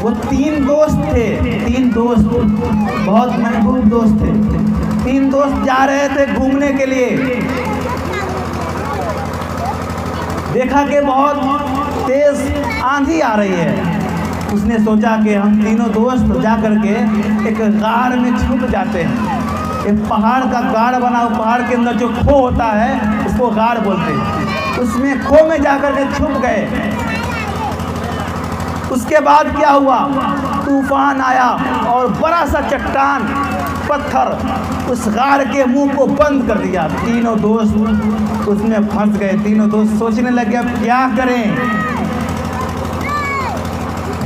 वो तीन दोस्त थे, तीन दोस्त बहुत महबूब दोस्त थे। तीन दोस्त जा रहे थे घूमने के लिए। देखा कि बहुत तेज आंधी आ रही है। उसने सोचा कि हम तीनों दोस्त जा करके एक गाड़ में छुप जाते हैं। एक पहाड़ का गाड़ बना, पहाड़ के अंदर जो खो होता है उसको गाड़ बोलते हैं। उसमें खो में जा करके छुप गए। उसके बाद क्या हुआ, तूफान आया और बड़ा सा चट्टान पत्थर उस गाड़ के मुंह को बंद कर दिया। तीनों दोस्त उसमें फंस गए। तीनों दोस्त सोचने लगे अब क्या करें।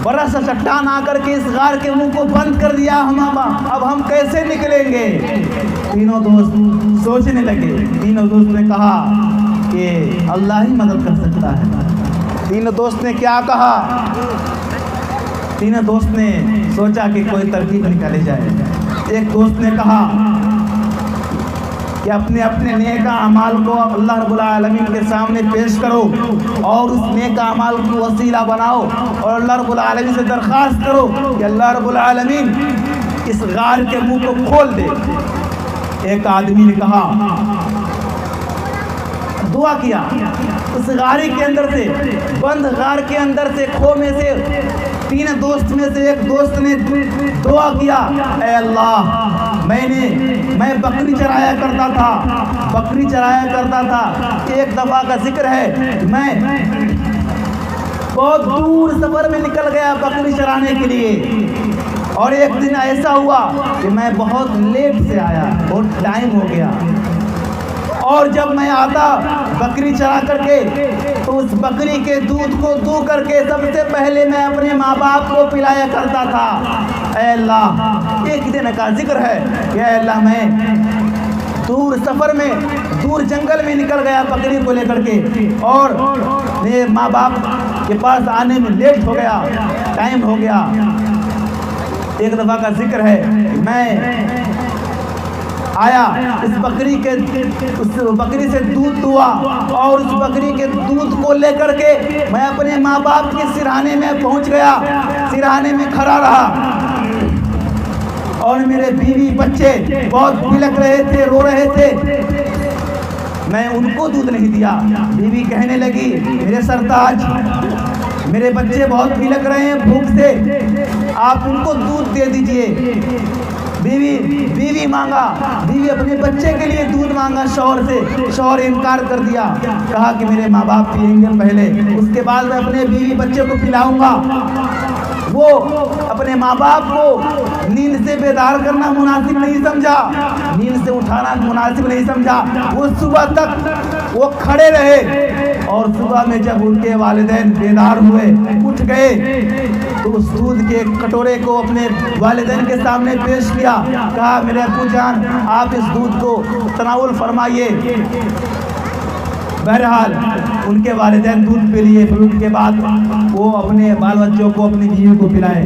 बड़ा सा चट्टान आकर के इस गाड़ के मुंह को बंद कर दिया। अब हम कैसे निकलेंगे। तीनों दोस्त सोचने लगे। तीनों दोस्त ने कहा कि अल्लाह ही मदद कर सकता है। तीनों दोस्त ने क्या कहा, तीनों दोस्त ने सोचा कि कोई तरकीब निकाली जाए। एक दोस्त ने कहा कि अपने अपने नेक अमाल को अल्लाह रब्बुल आलमीन के सामने पेश करो और उस नेक अमाल को वसीला बनाओ और अल्लाह रब्बुल आलमीन से दरख्वास्त करो कि अल्लाह रब्बुल आलमीन इस गार के मुंह को खोल दे। एक आदमी ने कहा, दुआ किया। उस गारी के अंदर से, बंद गार के अंदर से, खो में से, तीन दोस्त में से एक दोस्त ने दुआ किया, ऐ अल्लाह मैं बकरी चराया करता था, बकरी चराया करता था। एक दफ़ा का जिक्र है, मैं बहुत दूर सफ़र में निकल गया बकरी चराने के लिए और एक दिन ऐसा हुआ कि मैं बहुत लेट से आया, बहुत टाइम हो गया। और जब मैं आता बकरी चरा करके तो उस बकरी के दूध को दू करके सबसे पहले मैं अपने माँ बाप को पिलाया करता था। ऐ अल्लाह, एक दिन का जिक्र है कि ऐ अल्लाह मैं दूर सफ़र में, दूर जंगल में निकल गया बकरी को लेकर के और मेरे माँ बाप के पास आने में लेट हो गया, टाइम हो गया। एक दफ़ा का जिक्र है, मैं आया उस बकरी से दूध दुआ और उस बकरी के दूध को लेकर के मैं अपने माँ बाप के सिरहाने में पहुंच गया। सिरहाने में खड़ा रहा और मेरे बीवी बच्चे बहुत बिलख रहे थे, रो रहे थे। मैं उनको दूध नहीं दिया। बीवी कहने लगी, मेरे सरताज, मेरे बच्चे बहुत बिलख रहे हैं भूख से, आप उनको दूध दे दीजिए। बीवी मांगा, बीवी अपने बच्चे के लिए दूध मांगा शौहर से, शौहर इनकार कर दिया। कहा कि मेरे माँ बाप पिएंगे पहले, उसके बाद मैं अपने बीवी बच्चे को पिलाऊंगा। वो अपने माँ बाप को नींद से बेदार करना मुनासिब नहीं समझा, नींद से उठाना मुनासिब नहीं समझा। वो सुबह तक वो खड़े रहे और सुबह में जब उनके वालिदैन बेदार हुए, उठ गए तो उस दूध के कटोरे को अपने वालिदैन के सामने पेश किया। कहा, मेरे अब्बू जान, आप इस दूध को तनाउल फरमाइए। बहरहाल उनके वालिदैन दूध पी लिए। फिर उसके बाद वो अपने बाल बच्चों को, अपनी बीवी को पिलाए।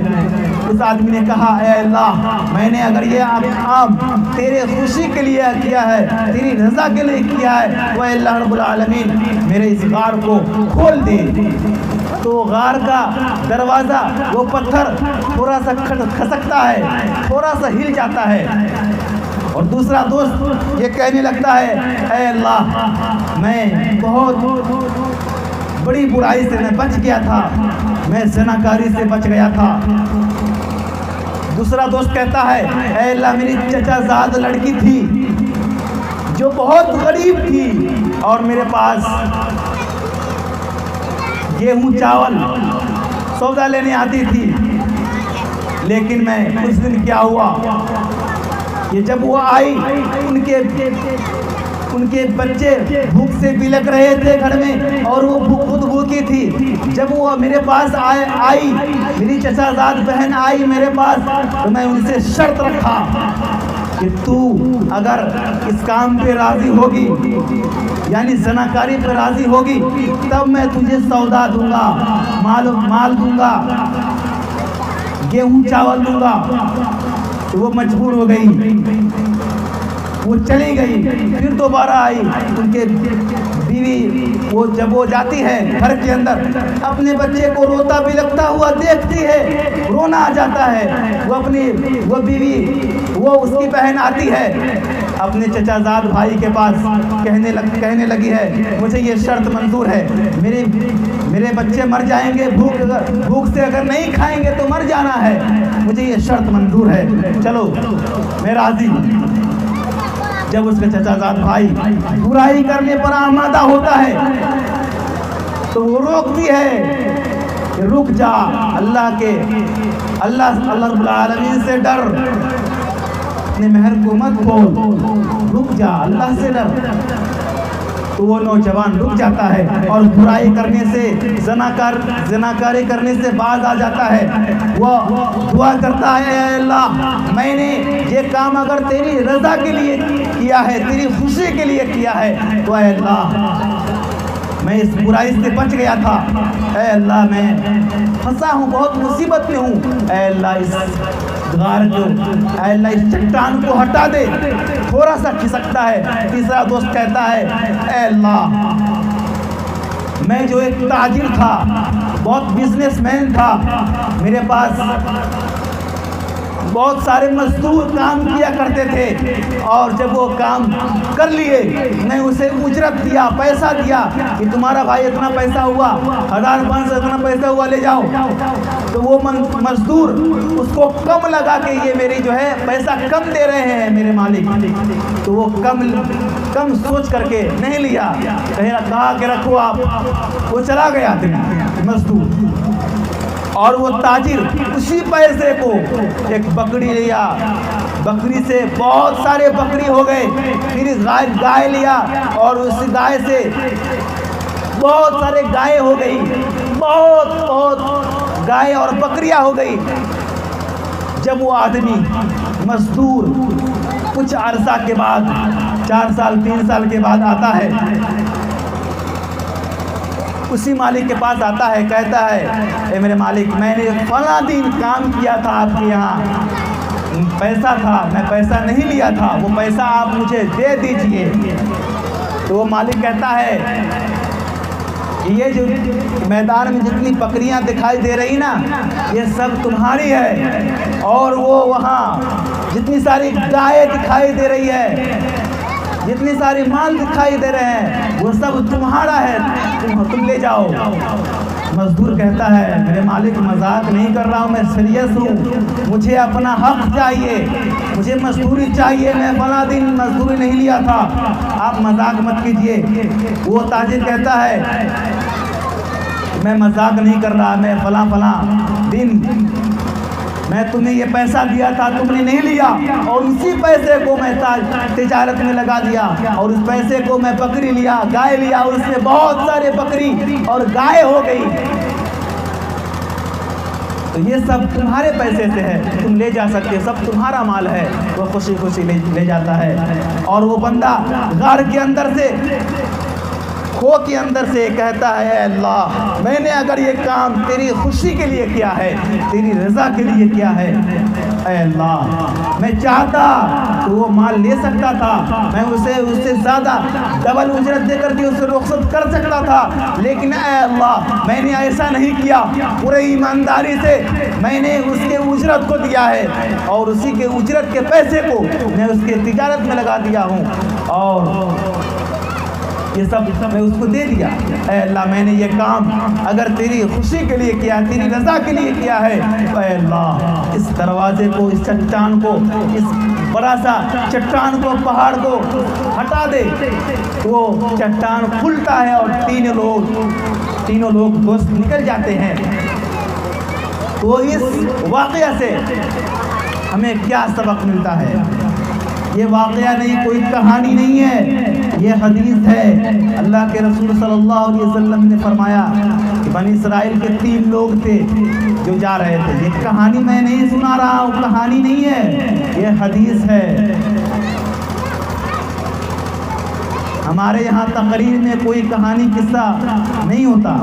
उस आदमी ने कहा, ऐ अल्लाह, मैंने अगर ये काम तेरे खुशी के लिए किया है, तेरी रज़ा के लिए किया है, वह अल्लाह रब्बुल आलमीन मेरे इस गार को खोल दे। तो गार का दरवाज़ा, वो पत्थर थोड़ा सा खसकता है, थोड़ा सा हिल जाता है और दूसरा दोस्त ये कहने लगता है, ऐ अल्लाह, मैं बहुत बड़ी बुराई से मैं बच गया था, मैं ज़नाकारी से बच गया था। दूसरा दोस्त कहता है, ऐ अल्लाह, मेरी चचाज़ाद लड़की थी जो बहुत गरीब थी और मेरे पास गेहूँ चावल सौदा लेने आती थी, लेकिन मैं कुछ दिन क्या हुआ कि जब वो आई, उनके बच्चे भूख से बिलख रहे थे घर में और वो खुद भूखी थी। जब वो मेरे पास आई, मेरी चचाज़ाद बहन आई मेरे पास, तो मैं उनसे शर्त रखा कि तू अगर इस काम पे राज़ी होगी, यानी ज़नाकारी पे राज़ी होगी, तब मैं तुझे सौदा दूंगा, माल दूंगा, गेहूँ चावल दूंगा। तो वो मजबूर हो गई, वो चली गई। फिर दोबारा आई, उनके बीवी वो जब वो जाती है घर के अंदर, अपने बच्चे को रोता भी लगता हुआ देखती है, रोना आ जाता है। वो बीवी वो उसकी बहन आती है अपने चचाजाद भाई के पास, कहने लगी है मुझे ये शर्त मंजूर है, मेरे बच्चे मर जाएंगे, भूख से अगर नहीं खाएंगे तो मर जाना है, मुझे ये शर्त मंजूर है, चलो मैं राजी हूँ। जब उसके चचाजाद भाई बुराई करने पर आमादा होता है तो वो रोकती है कि रुक जा, अल्लाह रब्बुल आलमीन से डर, अपने महर को मत खोल, रुक जा, अल्लाह से डर। तो वो नौजवान रुक जाता है और बुराई करने से, ज़नाकारी करने से बाज आ जाता है। वो दुआ करता है, अल्लाह मैंने ये काम अगर तेरी रज़ा के लिए किया है, तेरी खुशी के लिए किया है, तो अल्लाह मैं इस बुराई से बच गया था, अल्लाह मैं फंसा हूँ, बहुत मुसीबत में हूँ, अल्लाह इस गार को, अल्लाह इस चट्टान को हटा दे। थोड़ा सा खिसकता है, तीसरा दोस्त कहता है अल्लाह मैं जो एक ताजिर था, बहुत बिजनेसमैन था, मेरे पास बहुत सारे मजदूर काम किया करते थे, और जब वो काम कर लिए मैं उसे उजरत दिया, पैसा दिया कि तुम्हारा भाई इतना पैसा हुआ, 1500 इतना पैसा हुआ, ले जाओ। तो वो मजदूर उसको कम लगा के ये मेरी जो है पैसा कम दे रहे हैं मेरे मालिक, तो वो कम सोच करके नहीं लिया, कहा कि रखो आप, वो चला गया मजदूर। और वो ताजिर उसी पैसे को एक बकरी लिया, बकरी से बहुत सारे बकरी हो गए, फिर गाय लिया और उस गाय से बहुत सारे गाय हो गई, बहुत गाय और बकरियां हो गई। जब वो आदमी मजदूर कुछ अरसा के बाद, 4 साल 3 साल के बाद आता है, उसी मालिक के पास आता है, कहता है ए मेरे मालिक मैंने फला दिन काम किया था आपके यहाँ, पैसा था, मैं पैसा नहीं लिया था, वो पैसा आप मुझे दे दीजिए। तो वो मालिक कहता है ये जो मैदान में जितनी बकरियां दिखाई दे रही ना, ये सब तुम्हारी है, और वो वहाँ जितनी सारी गाय दिखाई दे रही है, जितनी सारी माल दिखाई दे रहे हैं, वो सब तुम्हारा है, तुम ले जाओ। मजदूर कहता है मेरे मालिक मजाक नहीं कर रहा हूँ, मैं सीरियस हूँ, मुझे अपना हक चाहिए, मुझे मजदूरी चाहिए, मैं फला दिन मजदूरी नहीं लिया था, आप मजाक मत कीजिए। वो ताजिर कहता है मैं मजाक नहीं कर रहा, मैं फला दिन मैं तुम्हें ये पैसा दिया था, तुमने नहीं लिया, और उसी पैसे को मैं तिजारत में लगा दिया, और उस पैसे को मैं बकरी लिया, गाय लिया, और उसमें बहुत सारे बकरी और गाय हो गई, तो ये सब तुम्हारे पैसे से है, तुम ले जा सकते, सब तुम्हारा माल है। वो खुशी खुशी ले जाता है। और वो बंदा गार के अंदर से, खो के अंदर से कहता है अल्लाह मैंने अगर ये काम तेरी खुशी के लिए किया है, तेरी रज़ा के लिए किया है, अल्लाह मैं चाहता तो वो माल ले सकता था, मैं उससे ज़्यादा डबल उजरत देकर के उसे रुखसत कर सकता था, लेकिन अल्लाह मैंने ऐसा नहीं किया, पूरे ईमानदारी से मैंने उसके उजरत को दिया है, और उसी के उजरत के पैसे को मैं उसके तिजारत में लगा दिया हूँ, और ये सब मैं उसको दे दिया। अल्लाह मैंने ये काम अगर तेरी खुशी के लिए किया, तेरी रज़ा के लिए किया है, अल्लाह इस दरवाजे को, इस चट्टान को, इस बड़ा सा चट्टान को, पहाड़ को हटा दे। वो चट्टान खुलता है और तीनों लोग दोस्त निकल जाते हैं। तो इस वाक़या से हमें क्या सबक मिलता है? ये वाक़या नहीं, कोई कहानी नहीं है, ये हदीस है। अल्लाह के रसूल सल्लल्लाहु अलैहि वसल्लम ने फरमाया कि बनी इस्राइल के 3 लोग थे जो जा रहे थे। ये कहानी मैं नहीं सुना रहा हूँ, कहानी नहीं है, ये हदीस है। हमारे यहाँ तकरीर में कोई कहानी किस्सा नहीं होता।